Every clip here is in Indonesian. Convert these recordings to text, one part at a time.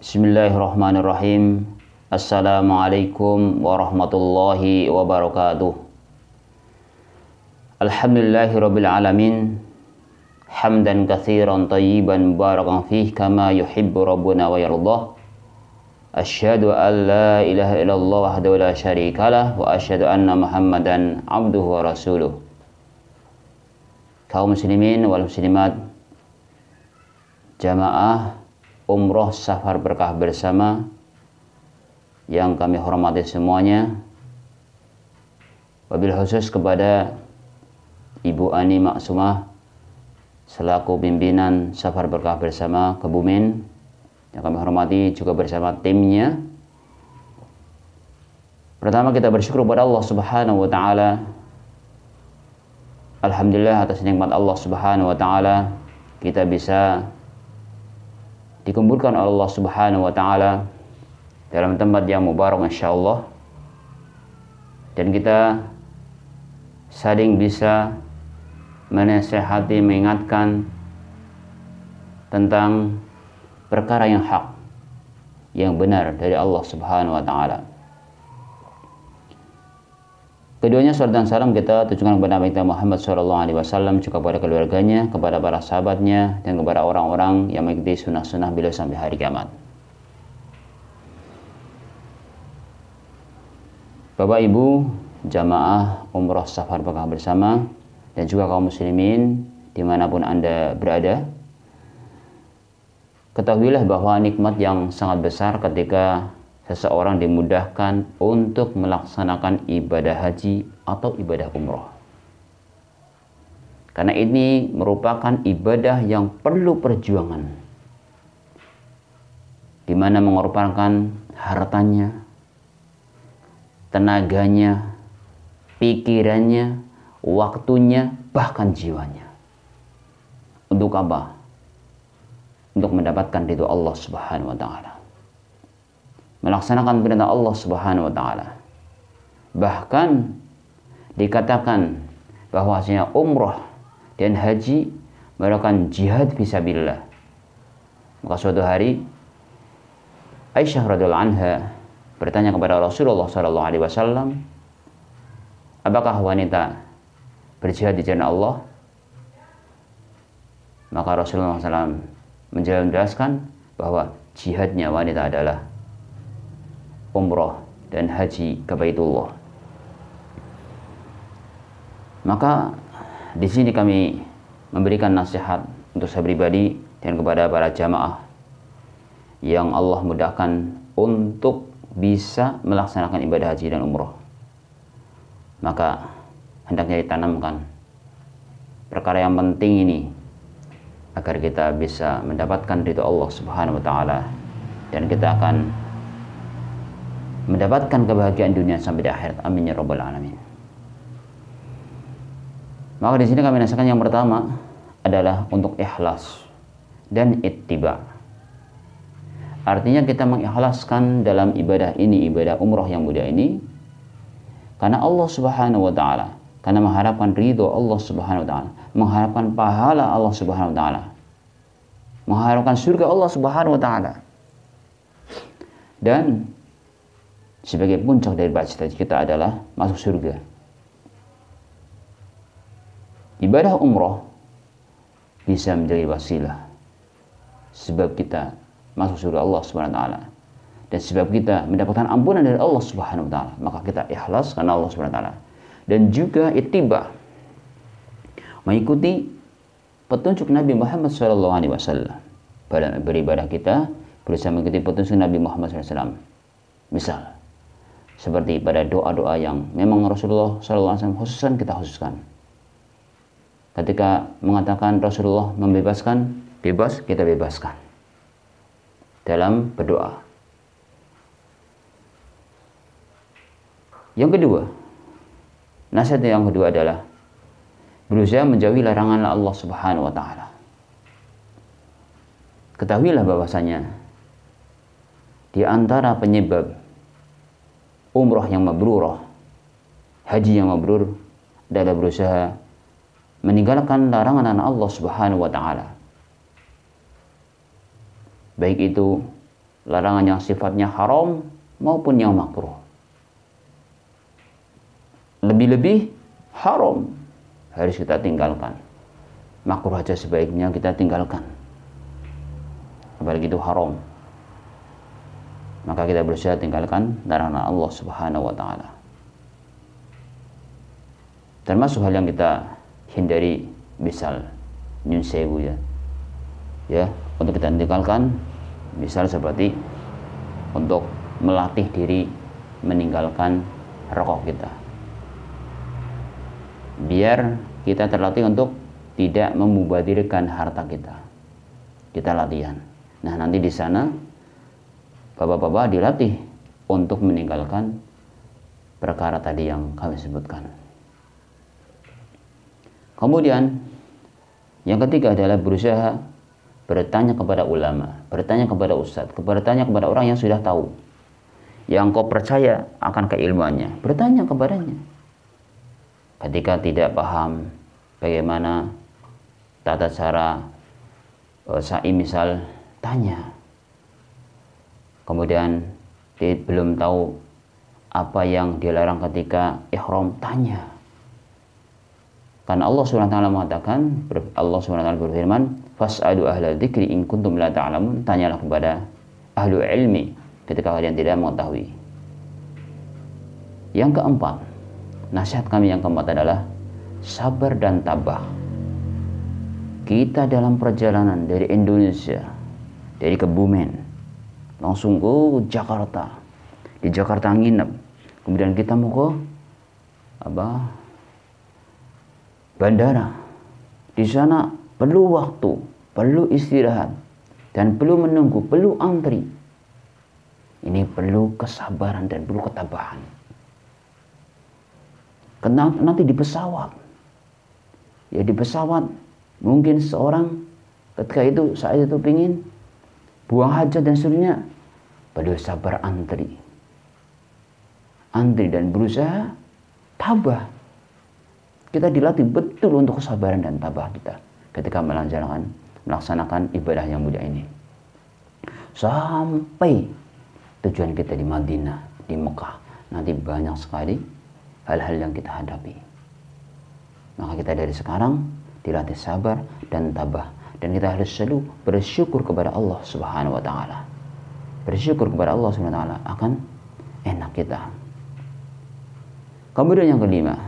Bismillahirrahmanirrahim. Assalamualaikum warahmatullahi wabarakatuh. Alhamdulillahirabbil alamin. Hamdan katsiran thayyiban mubarakan fih kama yuhibbu rabbuna wa yardah. Asyhadu an la ilaha illallah wahdahu la syarikalah wa asyhadu anna Muhammadan abduhu wa rasuluh. Kaum muslimin wal muslimat, jamaah umroh safar berkah bersama yang kami hormati semuanya, wabil khusus kepada Ibu Ani Maksumah selaku pimpinan safar berkah bersama Kebumen yang kami hormati juga bersama timnya. Pertama, kita bersyukur kepada Allah Subhanahu wa taala. Alhamdulillah atas nikmat Allah Subhanahu wa taala kita bisa dikumpulkan oleh Allah Subhanahu wa taala dalam tempat yang mubarak insyaallah, dan kita saling bisa menasihati, mengingatkan tentang perkara yang hak, yang benar dari Allah Subhanahu wa taala. Keduanya salat dan salam kita tujukan kepada Nabi Muhammad SAW, juga kepada keluarganya, kepada para sahabatnya, dan kepada orang-orang yang mengikuti sunnah-sunnah beliau sampai hari kiamat. Bapak Ibu jamaah umroh safar berkah bersama, dan juga kaum muslimin dimanapun Anda berada, ketahuilah bahwa nikmat yang sangat besar ketika seseorang dimudahkan untuk melaksanakan ibadah haji atau ibadah umroh. Karena ini merupakan ibadah yang perlu perjuangan, di mana mengorbankan hartanya, tenaganya, pikirannya, waktunya, bahkan jiwanya. Untuk apa? Untuk mendapatkan ridho Allah Subhanahu wa taala, melaksanakan perintah Allah Subhanahu wa taala. Bahkan dikatakan bahwasanya umrah dan haji merupakan jihad fisabilillah. Maka suatu hari Aisyah radhiyallahu anha bertanya kepada Rasulullah sallallahu alaihi wasallam, apakah wanita berjihad di jalan Allah? Maka Rasulullah SAW menjelaskan bahwa jihadnya wanita adalah umrah dan haji ke Baitullah. Maka di sini kami memberikan nasihat untuk saya pribadi dan kepada para jamaah yang Allah mudahkan untuk bisa melaksanakan ibadah haji dan umrah. Maka hendaknya ditanamkan perkara yang penting ini agar kita bisa mendapatkan ridho Allah Subhanahu wa taala, dan kita akan mendapatkan kebahagiaan dunia sampai di akhirat. Amin ya rabbal alamin. Maka di sini kami nasihatkan yang pertama adalah untuk ikhlas dan ittiba. Artinya kita mengikhlaskan dalam ibadah ini, ibadah umroh yang mulia ini, karena Allah Subhanahu wa taala, karena mengharapkan ridho Allah Subhanahu wa taala, mengharapkan pahala Allah Subhanahu wa taala, mengharapkan surga Allah Subhanahu wa taala. Dan sebagai puncak dari cita-cita kita adalah masuk surga. Ibadah umroh bisa menjadi wasilah sebab kita masuk surga Allah Subhanahu wa taala, dan sebab kita mendapatkan ampunan dari Allah Subhanahu wa taala. Maka kita ikhlas karena Allah Subhanahu wa taala, dan juga ittiba, mengikuti petunjuk Nabi Muhammad SAW. Pada beribadah kita berusaha mengikuti petunjuk Nabi Muhammad SAW. Misal seperti pada doa-doa yang memang Rasulullah SAW khususkan, kita khususkan. Ketika mengatakan Rasulullah membebaskan, bebas, kita bebaskan dalam berdoa. Yang kedua, nasihat yang kedua adalah berusaha menjauhi larangan Allah Subhanahu wa taala. Ketahuilah bahwasanya di antara penyebab umrah yang mabrurah, haji yang mabrur, adalah berusaha meninggalkan larangan Allah Subhanahu wa taala. Baik itu larangan yang sifatnya haram maupun yang makruh. Lebih-lebih haram harus kita tinggalkan. Makruh aja sebaiknya kita tinggalkan. Apalagi itu haram. Maka kita berusaha tinggalkan larangan Allah Subhanahu wa taala. Termasuk hal yang kita hindari, misal nyun sewu ya. Ya, untuk kita tinggalkan, misal seperti untuk melatih diri meninggalkan rokok kita. Biar kita terlatih untuk tidak memubadirkan harta kita. Kita latihan. Nah, nanti di sana bapak-bapak dilatih untuk meninggalkan perkara tadi yang kami sebutkan. Kemudian yang ketiga adalah berusaha bertanya kepada ulama, bertanya kepada ustadz, bertanya kepada orang yang sudah tahu, yang kau percaya akan keilmuannya, bertanya kepadanya. Ketika tidak paham bagaimana tata cara sa'i misal, tanya. Kemudian dia belum tahu apa yang dilarang ketika ihram, tanya. Karena Allah SWT mengatakan, Allah SWT berfirman, fas'alu ahla dzikri in kuntum la ta'lamun, tanyalah kepada ahlu ilmi ketika kalian tidak mengetahui. Yang keempat, nasihat kami yang keempat adalah sabar dan tabah. Kita dalam perjalanan dari Indonesia, dari Kebumen, langsung ke Jakarta. Di Jakarta nginep. Kemudian kita mau ke bandara. Di sana perlu waktu, perlu istirahat, dan perlu menunggu, perlu antri. Ini perlu kesabaran dan perlu ketabahan. Karena nanti di pesawat, ya di pesawat mungkin seorang ketika itu saat itu pingin buang hajat dan seterusnya, perlu sabar antri dan berusaha tabah. Kita dilatih betul untuk kesabaran dan tabah kita ketika melaksanakan ibadah yang mulia ini sampai tujuan kita di Madinah, di Mekah. Nanti banyak sekali hal-hal yang kita hadapi. Maka kita dari sekarang dilatih sabar dan tabah, dan kita harus selalu bersyukur kepada Allah Subhanahu wa taala. Bersyukur kepada Allah Subhanahu wa taala akan enak kita. Kemudian yang kelima,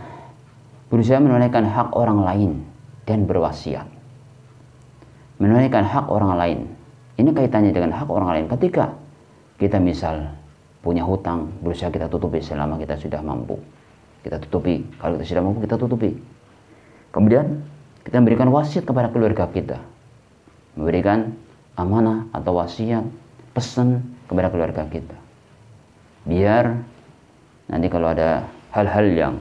berusaha menunaikan hak orang lain dan berwasiat. Menunaikan hak orang lain. Ini kaitannya dengan hak orang lain. Ketika kita misal punya hutang, berusaha kita tutupi selama kita sudah mampu. Kita tutupi. Kalau kita sudah mampu, kita tutupi. Kemudian kita memberikan wasiat kepada keluarga kita. Memberikan amanah atau wasiat, pesan kepada keluarga kita. Biar nanti kalau ada hal-hal yang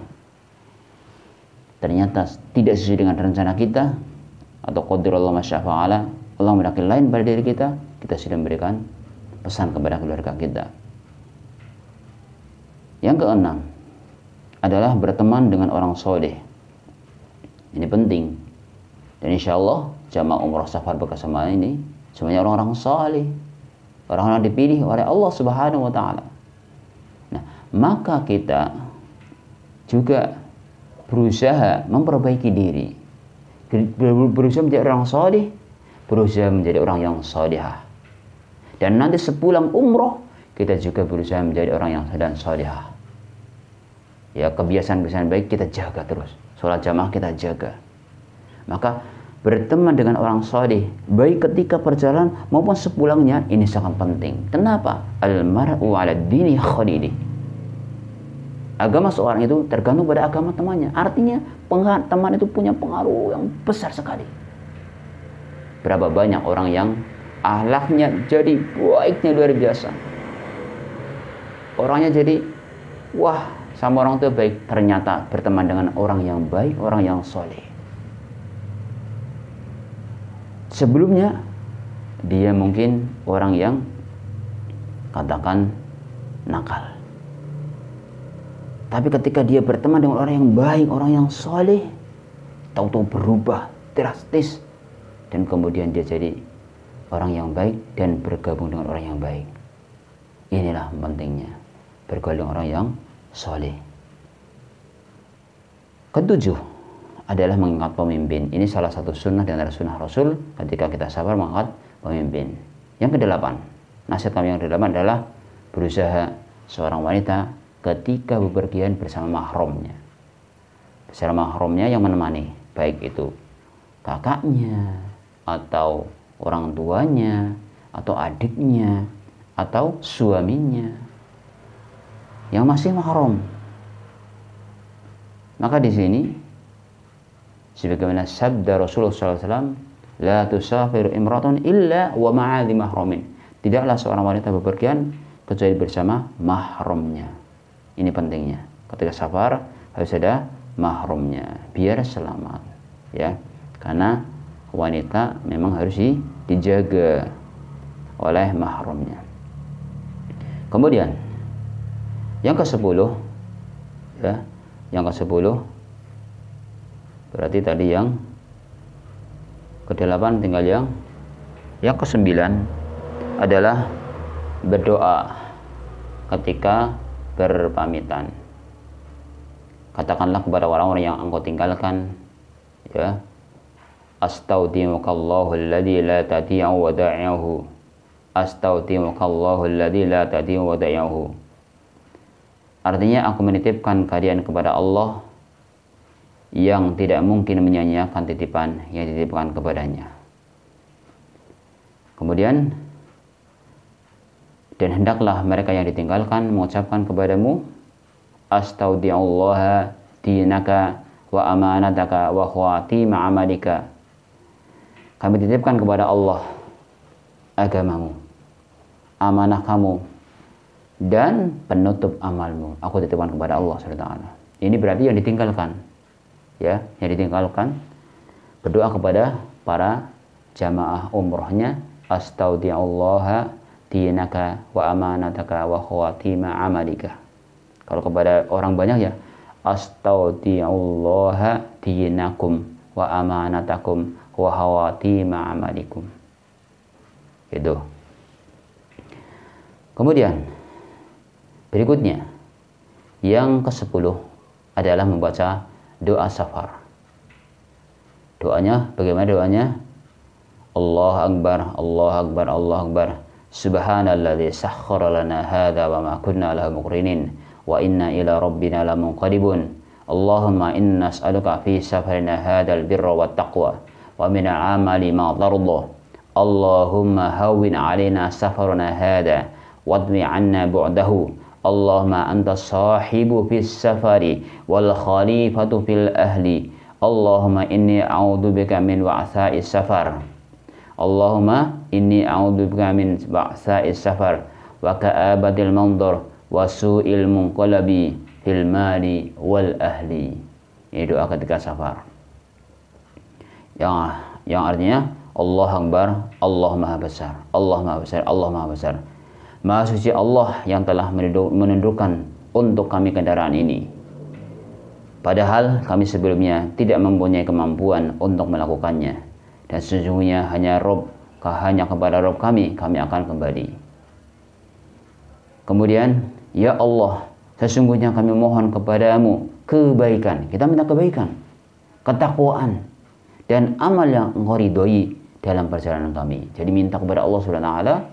ternyata tidak sesuai dengan rencana kita, atau qadarullah masyafa'ala, Allah mendaki lain pada diri kita, kita sudah memberikan pesan kepada keluarga kita. Yang keenam adalah berteman dengan orang soleh. Ini penting. Dan insya Allah jamaah umrah safar berkesamaan ini semuanya orang-orang soleh, orang-orang dipilih oleh Allah Subhanahu wa taala. Nah, maka kita juga berusaha memperbaiki diri, berusaha menjadi orang soleh, berusaha menjadi orang yang solehah. Dan nanti sepulang umroh kita juga berusaha menjadi orang yang solehah. Ya, kebiasaan-kebiasaan baik kita jaga terus. Sholat jamaah kita jaga. Maka berteman dengan orang soleh, baik ketika perjalanan maupun sepulangnya, ini sangat penting. Kenapa? Al-mar'u 'ala dini khalili. Agama seorang itu tergantung pada agama temannya. Artinya teman itu punya pengaruh yang besar sekali. Berapa banyak orang yang akhlaknya jadi baiknya luar biasa. Orangnya jadi wah, sama orang itu baik, ternyata berteman dengan orang yang baik, orang yang soleh. Sebelumnya dia mungkin orang yang katakan nakal. Tapi ketika dia berteman dengan orang yang baik, orang yang soleh, tahu-tahu berubah drastis, dan kemudian dia jadi orang yang baik dan bergabung dengan orang yang baik. Inilah pentingnya bergaul dengan orang yang soleh. Ketujuh adalah mengangkat pemimpin. Ini salah satu sunnah di antara sunnah Rasul ketika kita safar mengangkat pemimpin. Yang kedelapan, nasihat kami yang kedelapan adalah berusaha seorang wanita ketika bepergian bersama mahramnya. Bersama mahramnya yang menemani, baik itu kakaknya atau orang tuanya atau adiknya atau suaminya yang masih mahram. Maka di sini sebagaimana sabda Rasulullah SAW, la tusafiru imratun illa wa ma'adhi mahramin. Tidaklah seorang wanita bepergian kecuali bersama mahramnya. Ini pentingnya. Ketika safar harus ada mahramnya biar selamat, ya. Karena wanita memang harus dijaga oleh mahramnya. Kemudian yang ke-10, ya. Yang ke-10 berarti tadi yang ke-8, tinggal yang ke-9 adalah berdoa ketika berpamitan. Katakanlah kepada orang-orang yang engkau tinggalkan, ya, astaudimukallahu alladzi la tadi'u wada'ahu, astaudimukallahu alladzi la tadi'u wada'ahu. Artinya aku menitipkan kalian kepada Allah yang tidak mungkin menyia-nyiakan titipan yang dititipkan kepadanya. Kemudian, dan hendaklah mereka yang ditinggalkan mengucapkan kepadamu, astaudi'ullaha dinaka wa amanataka wa khawatima amalika. Kami titipkan kepada Allah agamamu, amanah kamu, dan penutup amalmu. Aku titipkan kepada Allah SWT. Ini berarti yang ditinggalkan, ya, yang ditinggalkan. Berdoa kepada para jamaah umrohnya, astaudi'ullaha dinaka wa amanataka wa khawatima amalika. Kalau kepada orang banyak, ya, astaudi'ullaha dinakum wa amanatakum wa khawatima amalikum. Itu. Kemudian berikutnya yang ke-10 adalah membaca doa safar. Doanya bagaimana doanya? Allah Akbar, Allah Akbar, Allah Akbar. Subhanalladzi sakhkhara lana hadza wa ma kunna lahu muqrinin wa inna ila rabbina lamunqalibun. Allahumma inna nas'aluka fi safarina hadzal birra wat taqwa wa min al-amali ma tarda. Allahumma hawwin 'alaina safarana hadza wadmi 'anna bu'dahu. Allahumma anta sahibu fis safari wal khalifatu fil ahli. Allahumma inni a'udzubika min wa'tha'is safar. Allahumma inni a'udzubika min wa'tha'is safar wa ka'abatil manzar wa su'il munqalabi fil mali wal ahli. Ini doa ketika safar. Yang artinya Allah Akbar, Allah Maha Besar, Allah Maha Besar, Allah Maha Besar. Maha suci Allah yang telah menundukkan untuk kami kendaraan ini. Padahal kami sebelumnya tidak mempunyai kemampuan untuk melakukannya. Dan sesungguhnya hanya kepada Rabb kami akan kembali. Kemudian, ya Allah, sesungguhnya kami mohon kepadamu kebaikan. Kita minta kebaikan, ketakwaan, dan amal yang engkau ridhoi dalam perjalanan kami. Jadi minta kepada Allah SWT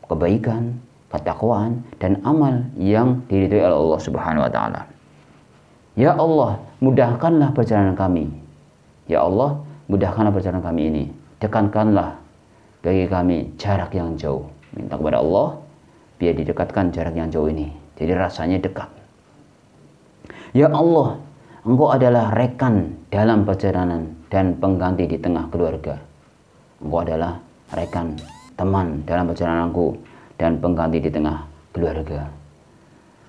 kebaikan, ketakwaan, dan amal yang diridhoi oleh Allah Subhanahu wa taala. Ya Allah, mudahkanlah perjalanan kami. Ya Allah, mudahkanlah perjalanan kami ini. Dekatkanlah bagi kami jarak yang jauh. Minta kepada Allah biar didekatkan jarak yang jauh ini. Jadi rasanya dekat. Ya Allah, Engkau adalah rekan dalam perjalanan dan pengganti di tengah keluarga. Engkau adalah rekan, teman dalam perjalananku dan pengganti di tengah keluarga.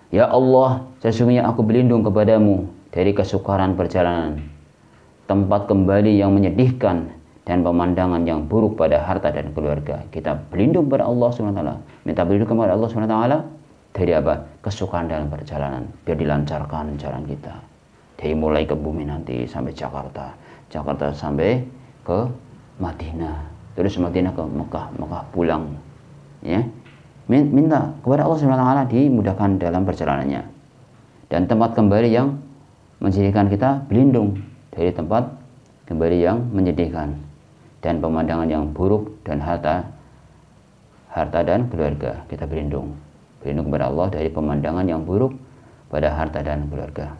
Ya Allah, sesungguhnya aku berlindung kepadamu dari kesukaran perjalanan, tempat kembali yang menyedihkan, dan pemandangan yang buruk pada harta dan keluarga. Kita berlindung kepada Allah SWT. Minta berlindung kepada Allah SWT dari apa? Kesukaran dalam perjalanan. Biar dilancarkan jalan kita. Dari mulai ke bumi nanti sampai Jakarta. Jakarta sampai ke Madinah. Terus Madinah ke Mekah. Mekah pulang. Ya. minta kepada Allah Subhanahu wa taala dimudahkan dalam perjalanannya, dan tempat kembali yang menjadikan kita berlindung dari tempat kembali yang menyedihkan dan pemandangan yang buruk dan harta dan keluarga. Kita berlindung kepada Allah dari pemandangan yang buruk pada harta dan keluarga.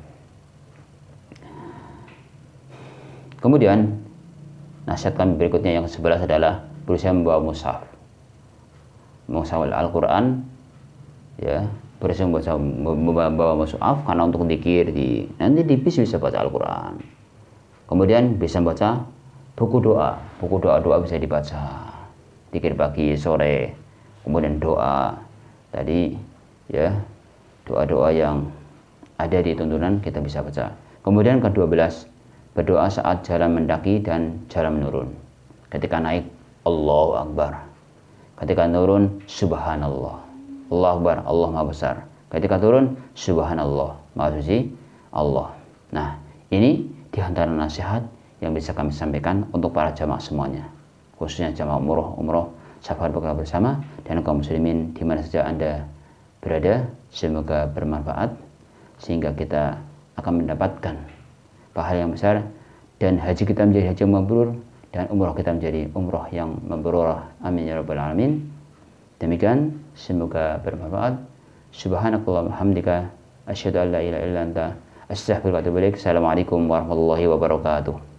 Kemudian nasihat kami berikutnya yang ke-11 adalah berusaha membawa mushaf Al-Quran, ya, berusaha membawa mushaf karena untuk zikir nanti di bis bisa baca Al-Quran. Kemudian bisa baca buku doa bisa dibaca, zikir pagi sore, kemudian doa tadi, ya, doa-doa yang ada di tuntunan kita bisa baca. Kemudian ke-12, berdoa saat jalan mendaki dan jalan menurun. Ketika naik, Allahu Akbar. Ketika turun, Subhanallah. Allahu Akbar, Allah Maha Besar. Ketika turun, Subhanallah, Maha Suci Allah. Nah, ini diantara nasihat yang bisa kami sampaikan untuk para jamaah semuanya, khususnya jamaah umroh, sahabat bekal bersama, dan kaum muslimin di mana saja Anda berada. Semoga bermanfaat sehingga kita akan mendapatkan pahala yang besar, dan haji kita menjadi haji yang mabrur, dan umroh kita menjadi umroh yang mabrurah. Amin ya rabbal alamin. Demikian, semoga bermanfaat. Subhanakallahumma hamdika asyhadu an la ilaha illa anta astaghfiruka wa atubu ilaik. Assalamualaikum warahmatullahi wabarakatuh.